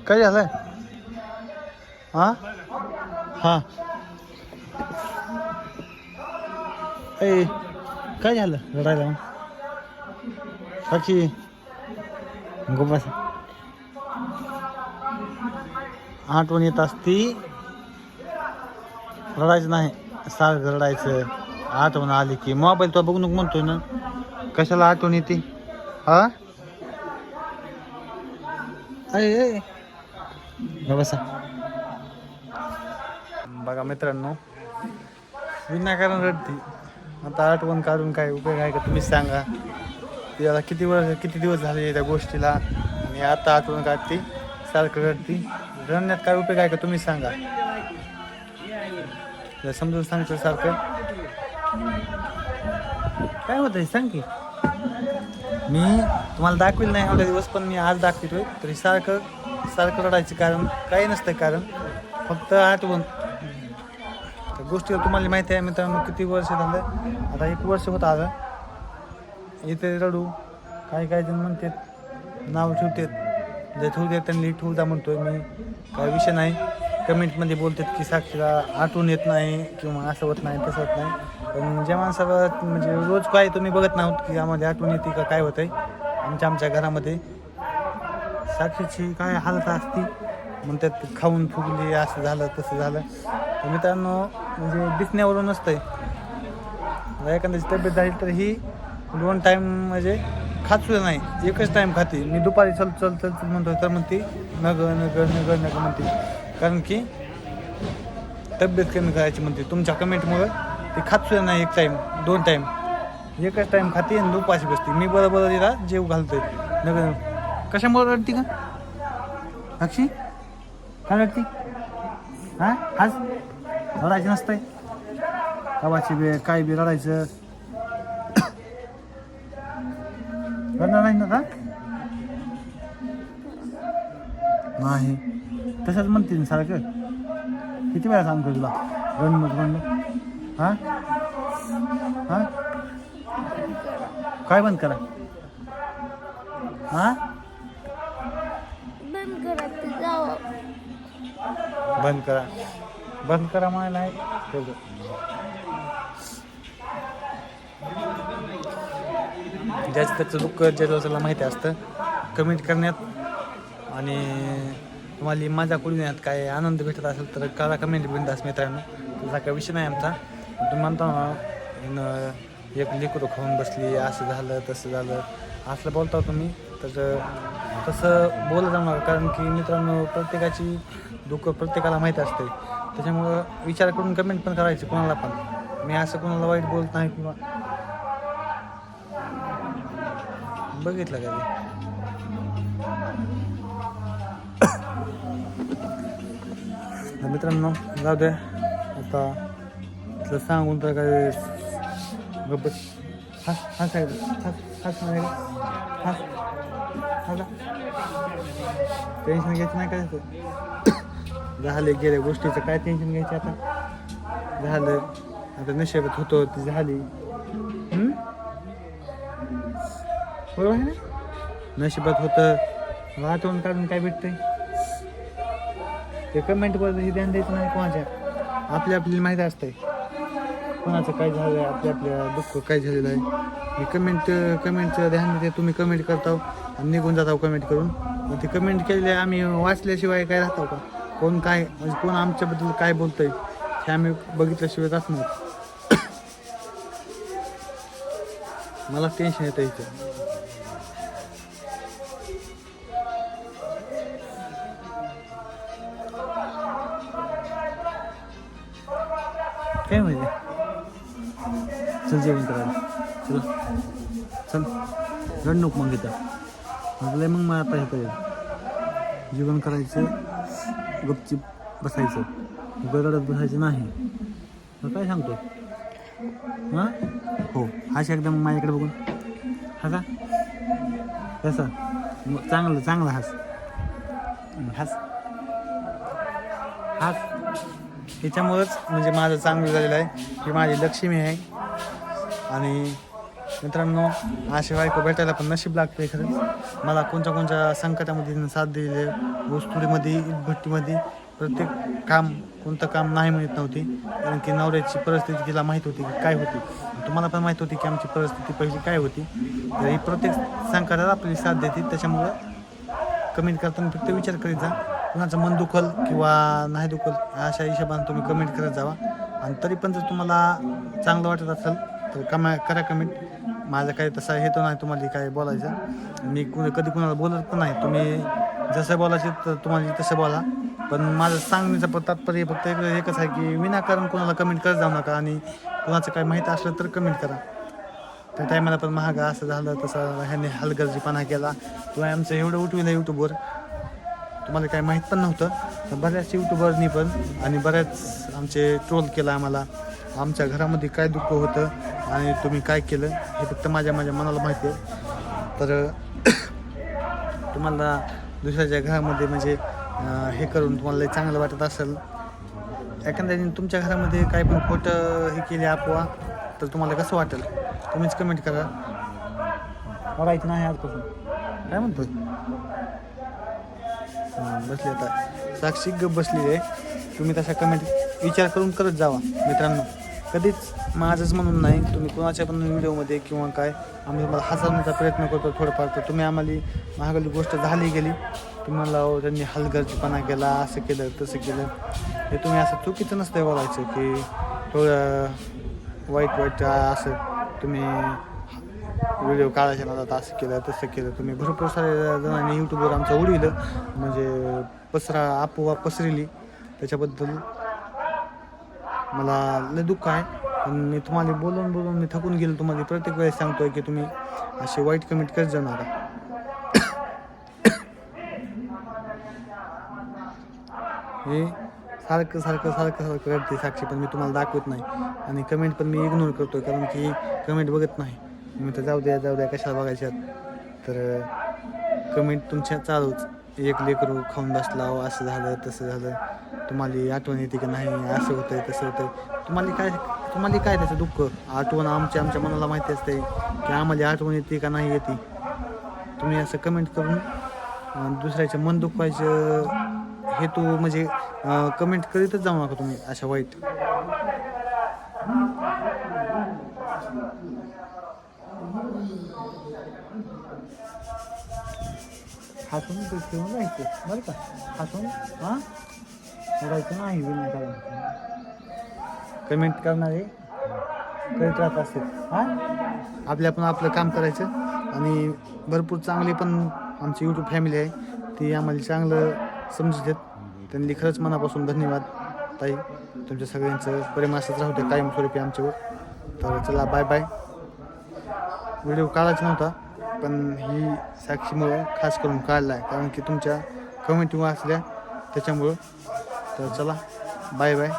काय झालंय? हा हा ए काय झालं रडायला मग? साक्षी गो बस. आठवण येत असती, रडायचं नाही, सारखं रडायचं. आठवण आली की मोबाईल तो बघू नको म्हणतोय ना, कशाला आठवण येते? हा अय बसा. बघा मित्रांनो, विनाकारण रडती. आता आठवण काढून काय उपयोग आहे का तुम्हीच सांगा. त्याला किती दिवस झाले त्या गोष्टीला, आणि आता आठवण काढते, सारखं रडती. रडण्यात काय उपयोग आहे का तुम्हीच सांगा. समजून सांगतो सारखं. काय होतंय सांग की. मी तुम्हाला दाखविल नाही एवढ्या दिवस, पण मी आज दाखवितोय. तरी सारखं रडायचं कारण काही नसतं, कारण फक्त आठवण. त्या गोष्टीला तुम्हाला माहिती आहे मित्रांनो, किती वर्ष झालं. आता 1 वर्ष होत आलं इथे रडू. काही जण म्हणतात, नाव ठेवतात, जे ठेवतात त्यांनी ठेवू द्या म्हणतोय मी. काय विषय नाही. कमेंटमध्ये बोलतात की साक्षीला आठवण येत नाही, किंवा असं होत नाही, तसं होत नाही. पण ज्या माणसाला म्हणजे रोज काय तुम्ही बघत नाहीत की आम्हाला आठवण येते का काय होतंय. आमच्या घरामध्ये साक्षीची काय हालत असती, म्हणतात खाऊन फुगली, असं झालं तसं झालं. तर मित्रांनो, म्हणजे दिसण्यावरून नसतंय. एखाद्याची तब्येत झाली तर ही 2 टाईम म्हणजे खात सुद्धा नाही, एकच टाईम खाते. मी दुपारी चल म्हणतो तर म्हणते नग म्हणते, कारण की तब्येत कमी करायची म्हणते. तुमच्या कमेंटमुळे ती खात सुद्धा नाही 1 टाईम 2 टाईम, एकच टाईम खाते आणि उपाशी बसते. मी बरोबर तिला जेव घालतोय. नग कशामुळे रडती का अक्षी? काय रडती? हां आज रडायचं नसतंय, कवाची बी काय बी रडायचं. रडणार नाही ना का? नाही तसंच म्हणते ना सारखं. किती वेळा सांगतो तुला रण हां हां काय बंद करा? हां बंद करा म्हणायला आहे तेवढं. ज्याचं त्याचं दुःख ज्याला माहिती असतं. कमेंट करण्यात आणि तुम्हाला माझ्या कुठण्यात काय आनंद भेटत असेल तर करा कमेंट बिंदास मित्रांनो. तुझा काय विषय नाही आमचा. तुम्ही म्हणता ना एक लेकरू खाऊन बसली, असं झालं तसं झालं, असं बोलता तुम्ही. तर तसं बोलत जाऊ नका, कारण की मित्रांनो प्रत्येकाची दुःख प्रत्येकाला माहीत असते. त्याच्यामुळं विचार करून कमेंट पण करायची कोणाला पण. मी असं कोणाला वाईट बोलत नाही किंवा बघितलं का ते. मित्रांनो जाऊ द्या आता, तुला सांगून तर काय गप्प. हस टेन्शन घ्यायचं नाही काय. झाले गेल्या गोष्टीचं काय टेन्शन घ्यायचं. आता झालं, आता नशिबात होतो ती झाली. बरोबर आहे ना, नशिबात होतं. आठवण काढून काय भेटतंय ते कमेंटवर ध्यान द्यायचं नाही कोणाच्या. आपल्याला माहीत असतंय कोणाचं काय झालं आहे, आपल्या दुःख काय झालेलं आहे. मी कमेंटचं ध्यान देते. तुम्ही कमेंट करताव आणि निघून जाताव कमेंट करून. मग ते कमेंट केलेले आम्ही वाचल्याशिवाय काय राहतो का? कोण काय म्हणजे कोण आमच्याबद्दल काय बोलतंय हे आम्ही बघितल्याशिवाय जात नाही. मला टेन्शन येतं इथं. काय माहिती. चल जेवण करायला, चल रड नको मग इथं. मग मला आता हे करेल, जेवण करायचं, गपचीप बसायचं, रडत बसायचं नाही. तर काय सांगतो हां? हो हाच एकदम माझ्याकडे बघून हा कसं चांगलं हास त्याच्यामुळंच म्हणजे माझं चांगलं झालेलं आहे. ही माझी लक्ष्मी आहे आणि मित्रांनो, अशी बायको भेटायला पण नशीब लागते खरंच. मला कोणत्या संकटामध्ये साथ दिले, ऊसतोडीमध्ये, भट्टीमध्ये प्रत्येक काम, कोणतं काम नाही म्हणत नव्हती. कारण की नवऱ्याची परिस्थिती तिला माहीत होती की काय होती. तुम्हाला पण माहीत होती की आमची परिस्थिती पहिली काय होती. तर ही प्रत्येक संकटात आपली साथ देते. त्याच्यामुळं कमेंट करताना फक्त विचार करीत जा, कुणाचं मन दुखल किंवा नाही दुखल अशा हिशोबाने तुम्ही कमेंट करत जावा. आणि तरी पण जर तुम्हाला चांगलं वाटत असेल तर करा कमेंट. माझा काही तसा हेतू नाही तुम्हाला काय बोलायचं. मी कधी कुणाला बोलत पण नाही. तुम्ही जसं बोलायचे तर तुम्हाला तसं बोला. पण माझं सांगण्याचं तात्पर्य फक्त एकच आहे की विनाकारण कोणाला कमेंट करत जाऊ नका. आणि कुणाचं काय माहीत असलं तर कमेंट करा. त्या टायमाला पण महाग असं झालं तसं ह्याने हलगर्जीपणा केला किंवा आमचं एवढं उठविलं यूट्यूबवर तुम्हाला काय माहीत पण नव्हतं. तर बऱ्याच यूट्यूबरनी पण आणि बऱ्याच आमचे ट्रोल केला आम्हाला. आमच्या घरामध्ये काय दुःख होतं आणि तुम्ही काय केलं हे फक्त माझ्या मनाला माहिती आहे. तर तुम्हाला दुसऱ्याच्या घरामध्ये म्हणजे हे करून तुम्हाला चांगलं वाटत असेल, एखाद्याने तुमच्या घरामध्ये काय पण खोटं हे केले अफवा, तर तुम्हाला कसं वाटेल तुम्हीच कमेंट करा. बघायचं नाही आजपासून काय म्हणतो बसले आता साक्षी गप बसलेली आहे. तुम्ही तसा कमेंट विचार करून करत जावा मित्रांनो. कधीच माझंच म्हणून नाही, तुम्ही कोणाच्या पण व्हिडिओमध्ये किंवा काय आम्ही तुम्हाला हसवण्याचा प्रयत्न करतो थोडंफार. तर तुम्ही आम्हाला महागली गोष्ट झाली गेली तुम्हाला त्यांनी हलगर्जीपणा केला, असं केलं तसं केलं, हे तुम्ही असं चुकीचं नसतं बोलायचं की थोडं वाईट असं तुम्ही व्हिडिओ काढायचे ना असं केलं तसं केलं. तुम्ही भरपूर साऱ्या जणांनी यूट्यूबवर आमचं उडविलं म्हणजे अफवा पसरली. त्याच्याबद्दल मला लय दुःख आहे. पण मी तुम्हाला बोलून मी थकून गेलो. तुम्हाला प्रत्येक वेळेस सांगतोय की तुम्ही असे वाईट कमेंट करत जाऊ नका. हे सारखं करते साक्षी, पण मी तुम्हाला दाखवत नाही. आणि कमेंट पण मी इग्नोर करतोय कारण की कमेंट बघत नाही मी. तर जाऊ द्या कशाला बघायच्यात. तर कमेंट तुमच्या चालूच, एक लेकरू खाऊन बसला, असं झालं तसं झालं, तुम्हाला आठवण येते की नाही, असं होतंय तसं होतंय. तुम्हाला काय त्याचं दुःख आठवण आमच्या मनाला माहिती असते की आम्हाला आठवण येते का नाही येते. तुम्ही असं कमेंट करून दुसऱ्याचं मन दुखवायचं हेतू म्हणजे कमेंट करीतच जाऊ नका तुम्ही अशा वाईट. हसून ठेवून जायचं बरं का, हसून जायचं नाही विनाकारण. कमेंट करणारे करीत राहत असतील. आपण आपलं काम करायचं. आणि भरपूर चांगली पण आमची यूट्यूब फॅमिली आहे, ती आम्हाला चांगलं समजू देत. त्यांनी खरंच मनापासून धन्यवाद ताई. तुमच्या सगळ्यांचं प्रेम असंच राहू दे कायमस्वरूपी आमच्यावर. तर चला बाय बाय. व्हिडिओ काढायचा नव्हता पण ही साक्षीमुळं खास करून काढला आहे कारण की तुमच्या कमेंट वाचल्या त्याच्यामुळं. तर चला बाय बाय.